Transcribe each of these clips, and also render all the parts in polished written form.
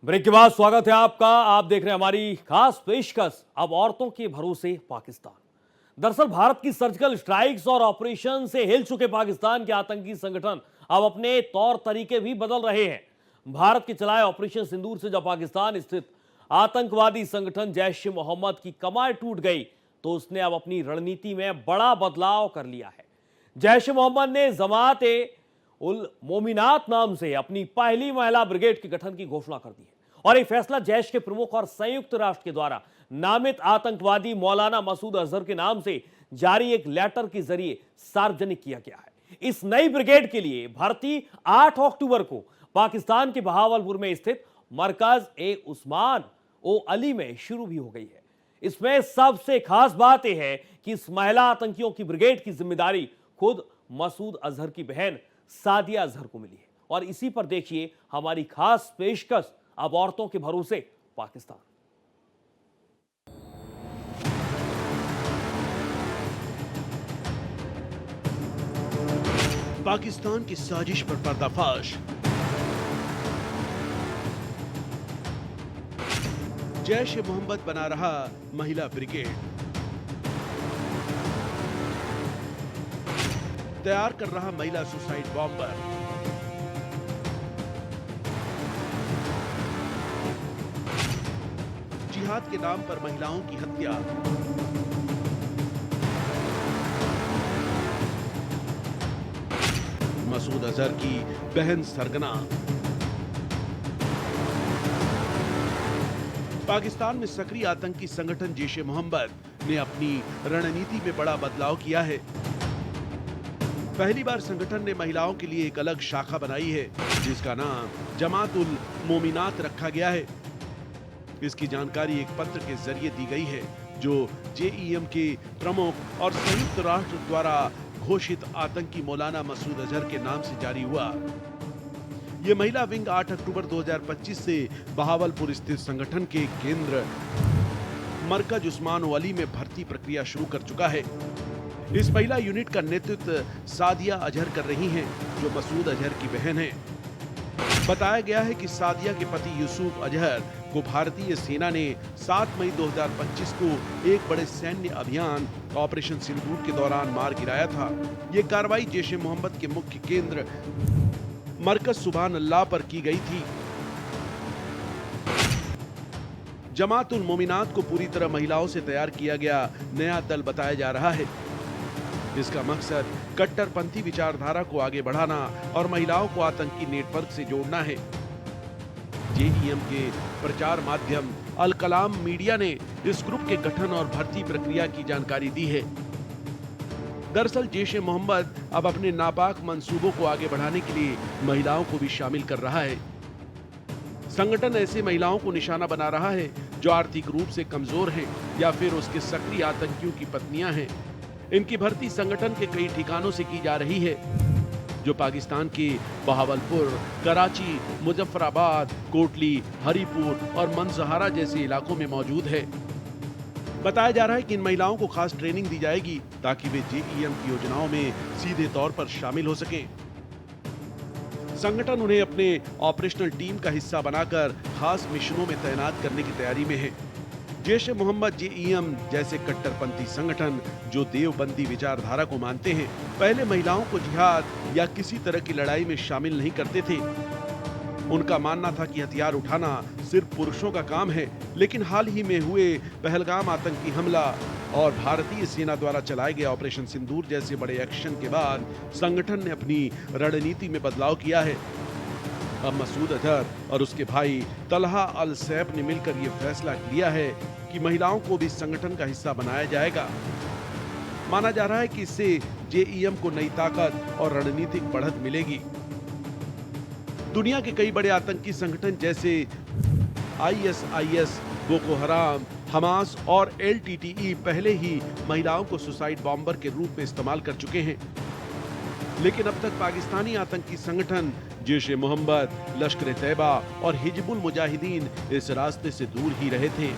Break के बाद स्वागत है आपका। आप देख रहे हैं हमारी खास पेशकश अब औरतों के भरोसे पाकिस्तान। दरअसल भारत की सर्जिकल स्ट्राइक्स और ऑपरेशन से हिल चुके पाकिस्तान के आतंकी संगठन अब अपने तौर तरीके भी बदल रहे हैं। भारत के चलाए ऑपरेशन सिंदूर से जब पाकिस्तान स्थित आतंकवादी संगठन जैश ए मोहम्मद की कमर टूट गई तो उसने अब अपनी रणनीति में बड़ा बदलाव कर लिया है। जैश ए मोहम्मद ने जमात ए उल मोमिनात नाम से अपनी पहली महिला ब्रिगेड के गठन की घोषणा कर दी है और यह फैसला जैश के प्रमुख और संयुक्त राष्ट्र के द्वारा नामित आतंकवादी मौलाना मसूद अजहर के नाम से जारी एक लेटर के जरिए सार्वजनिक किया गया है। इस नई ब्रिगेड के लिए भर्ती 8 अक्टूबर को पाकिस्तान के बहावलपुर में स्थित मरकज ए उस्मान ओ अली में शुरू भी हो गई है। इसमें सबसे खास बात यह है कि इस महिला आतंकियों की ब्रिगेड की जिम्मेदारी खुद मसूद अजहर की बहन सादिया अजहर को मिली है। और इसी पर देखिए हमारी खास पेशकश अब औरतों के भरोसे पाकिस्तान। पाकिस्तान की साजिश पर पर्दाफाश। जैश ए मोहम्मद बना रहा महिला ब्रिगेड, तैयार कर रहा महिला सुसाइड बॉम्बर। जिहाद के नाम पर महिलाओं की हत्या। मसूद अजहर की बहन सरगना। पाकिस्तान में सक्रिय आतंकी संगठन जैश ए मोहम्मद ने अपनी रणनीति में बड़ा बदलाव किया है। पहली बार संगठन ने महिलाओं के लिए एक अलग शाखा बनाई है जिसका नाम जमात उल मोमिनात रखा गया है। इसकी जानकारी एक पत्र के जरिए दी गई है जो जेईएम के प्रमुख और संयुक्त राष्ट्र द्वारा घोषित आतंकी मौलाना मसूद अजहर के नाम से जारी हुआ। यह महिला विंग 8 अक्टूबर 2025 से बहावलपुर स्थित संगठन के केंद्र मरकज उस्मान अली में भर्ती प्रक्रिया शुरू कर चुका है। इस महिला यूनिट का नेतृत्व सादिया अजहर कर रही हैं, जो मसूद अजहर की बहन है। बताया गया है कि सादिया के पति यूसुफ अजहर को भारतीय सेना ने 7 मई 2025 को एक बड़े सैन्य अभियान ऑपरेशन सिंदूर के दौरान मार गिराया था। ये कार्रवाई जैश ए मोहम्मद के मुख्य केंद्र मरकज सुभान अल्लाह पर की गई थी। जमात उल मोमिनात को पूरी तरह महिलाओं से तैयार किया गया नया दल बताया जा रहा है। इसका मकसद कट्टरपंथी विचारधारा को आगे बढ़ाना और महिलाओं को आतंकी नेटवर्क से जोड़ना है। जेईएम के प्रचार माध्यम अल कलाम मीडिया ने इस ग्रुप के गठन और भर्ती प्रक्रिया की जानकारी दी है। दरअसल जैश ए मोहम्मद अब अपने नापाक मंसूबों को आगे बढ़ाने के लिए महिलाओं को भी शामिल कर रहा है। संगठन ऐसे महिलाओं को निशाना बना रहा है जो आर्थिक रूप से कमजोर हैं या फिर उसके सक्रिय आतंकियों की पत्नियां हैं। इनकी भर्ती संगठन के कई ठिकानों से की जा रही है जो पाकिस्तान के बहावलपुर, कराची, मुजफ्फराबाद, कोटली, हरीपुर और मंसहारा जैसे इलाकों में मौजूद है। बताया जा रहा है कि इन महिलाओं को खास ट्रेनिंग दी जाएगी ताकि वे जेईएम की योजनाओं में सीधे तौर पर शामिल हो सकें। संगठन उन्हें अपने ऑपरेशनल टीम का हिस्सा बनाकर खास मिशनों में तैनात करने की तैयारी में है। जैश ए मोहम्मद जेईएम जैसे कट्टरपंथी संगठन जो देवबंदी विचारधारा को मानते हैं, पहले महिलाओं को जिहाद या किसी तरह की लड़ाई में शामिल नहीं करते थे। उनका मानना था कि हथियार उठाना सिर्फ पुरुषों का काम है। लेकिन हाल ही में हुए पहलगाम आतंकी हमला और भारतीय सेना द्वारा चलाए गए ऑपरेशन सिंदूर जैसे बड़े एक्शन के बाद संगठन ने अपनी रणनीति में बदलाव किया है। अब मसूद अजहर और उसके भाई तलहा अल सैफ ने मिलकर यह फैसला किया है कि महिलाओं को भी संगठन का हिस्सा बनाया जाएगा। माना जा रहा है कि इससे जेईएम को नई ताकत और रणनीतिक बढ़त मिलेगी। दुनिया के कई बड़े आतंकी संगठन जैसे आईएसआईएस, बोको हराम, हमास और एलटीटीई पहले ही महिलाओं को सुसाइड बॉम्बर के रूप में इस्तेमाल कर चुके हैं। लेकिन अब तक पाकिस्तानी आतंकी संगठन जैश ए मोहम्मद, लश्कर ए तैयबा और हिजबुल मुजाहिदीन इस रास्ते से दूर ही रहे थे।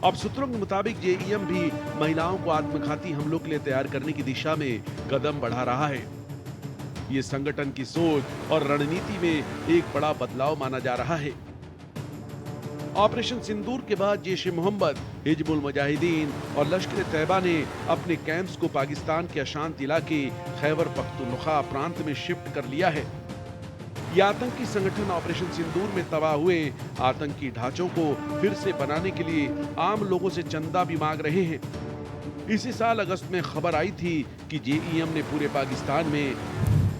अब सूत्रों के मुताबिक जेईएम भी महिलाओं को आत्मघाती हमलों के लिए तैयार करने की दिशा में कदम बढ़ा रहा है। ये संगठन की सोच और रणनीति में एक बड़ा बदलाव माना जा रहा है। ऑपरेशन सिंदूर के बाद जैश ए मोहम्मद, हिजबुल मुजाहिदीन और लश्कर तैयबा ने अपने कैंप्स को पाकिस्तान के अशांत इलाके खैबर पख्तूनख्वा प्रांत में शिफ्ट कर लिया है। ये आतंकी संगठन ऑपरेशन सिंदूर में तबाह हुए आतंकी ढांचों को फिर से बनाने के लिए आम लोगों से चंदा भी मांग रहे हैं। इसी साल अगस्त में खबर आई थी कि जेईएम ने पूरे पाकिस्तान में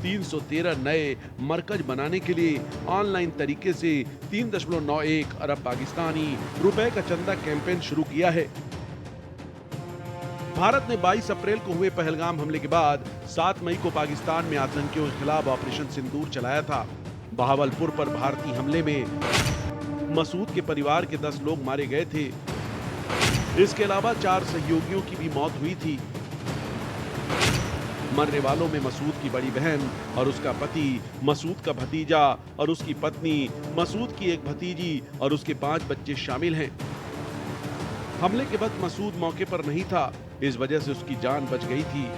313 नए मरकज बनाने के लिए ऑनलाइन तरीके से 3.91 अरब पाकिस्तानी रुपए का चंदा कैंपेन शुरू किया है। भारत ने 22 अप्रैल को हुए पहलगाम हमले के बाद 7 मई को पाकिस्तान में आतंकियों के खिलाफ ऑपरेशन सिंदूर चलाया था। बहावलपुर पर भारतीय हमले में मसूद के परिवार के 10 लोग मारे गए थे। इसके अलावा 4 सहयोगियों की भी मौत हुई थी। मरने वालों में मसूद की बड़ी बहन और उसका पति, मसूद का भतीजा और उसकी पत्नी, मसूद की एक भतीजी और उसके 5 बच्चे शामिल हैं। हमले के वक्त मसूद मौके पर नहीं था, इस वजह से उसकी जान बच गई थी।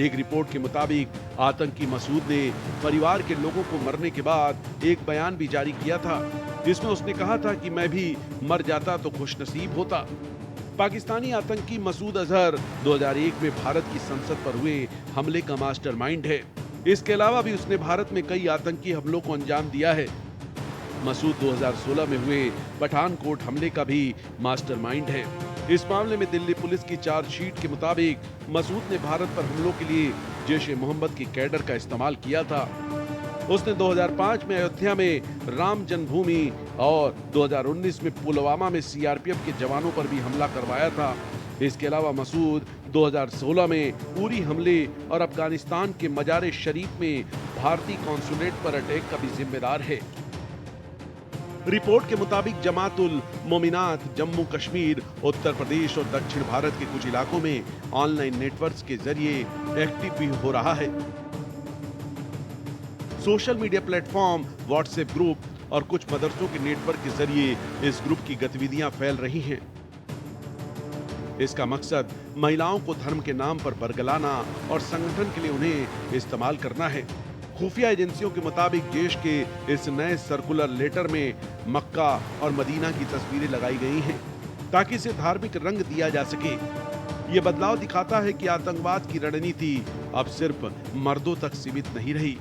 एक रिपोर्ट के मुताबिक आतंकी मसूद ने परिवार के लोगों को मरने के बाद एक बयान भी जारी किया था, जिसमें उसने कहा था कि मैं भी मर जाता तो खुशनसीब होता। पाकिस्तानी आतंकी मसूद अजहर 2001 में भारत की संसद पर हुए हमले का मास्टरमाइंड है। इसके अलावा भी उसने भारत में कई आतंकी हमलों को अंजाम दिया है। मसूद 2016 में हुए पठानकोट हमले का भी मास्टरमाइंड है। इस मामले में दिल्ली पुलिस की चार्जशीट के मुताबिक मसूद ने भारत पर हमलों के लिए जैश ए मोहम्मद की कैडर का इस्तेमाल किया था। उसने 2005 में अयोध्या में राम जन्मभूमि और 2019 में पुलवामा में सीआरपीएफ के जवानों पर भी हमला करवाया था। इसके अलावा मसूद 2016 में उरी हमले और अफगानिस्तान के मजार शरीफ में भारतीय कॉन्सुलेट पर अटैक का भी जिम्मेदार है। रिपोर्ट के मुताबिक जमातुल मोमिनात जम्मू कश्मीर, उत्तर प्रदेश और दक्षिण भारत के कुछ इलाकों में ऑनलाइन नेटवर्क्स के जरिए एक्टिव भी हो रहा है। Social media platform, WhatsApp group और कुछ मदरसों के नेटवर्क के जरिए इस ग्रुप की गतिविधियां फैल रही हैं। इसका मकसद महिलाओं को धर्म के नाम पर बरगलाना और संगठन के लिए उन्हें इस्तेमाल करना है। खुफिया एजेंसियों के मुताबिक देश के इस नए सर्कुलर लेटर में मक्का और मदीना की तस्वीरें लगाई गई हैं, ताकि इसे धार्मिक रंग दिया जा सके। ये बदलाव दिखाता है कि आतंकवाद की रणनीति अब सिर्फ मर्दों तक सीमित नहीं रही।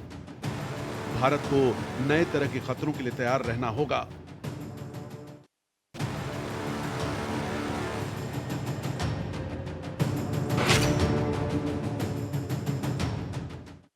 भारत को नए तरह के खतरों के लिए तैयार रहना होगा।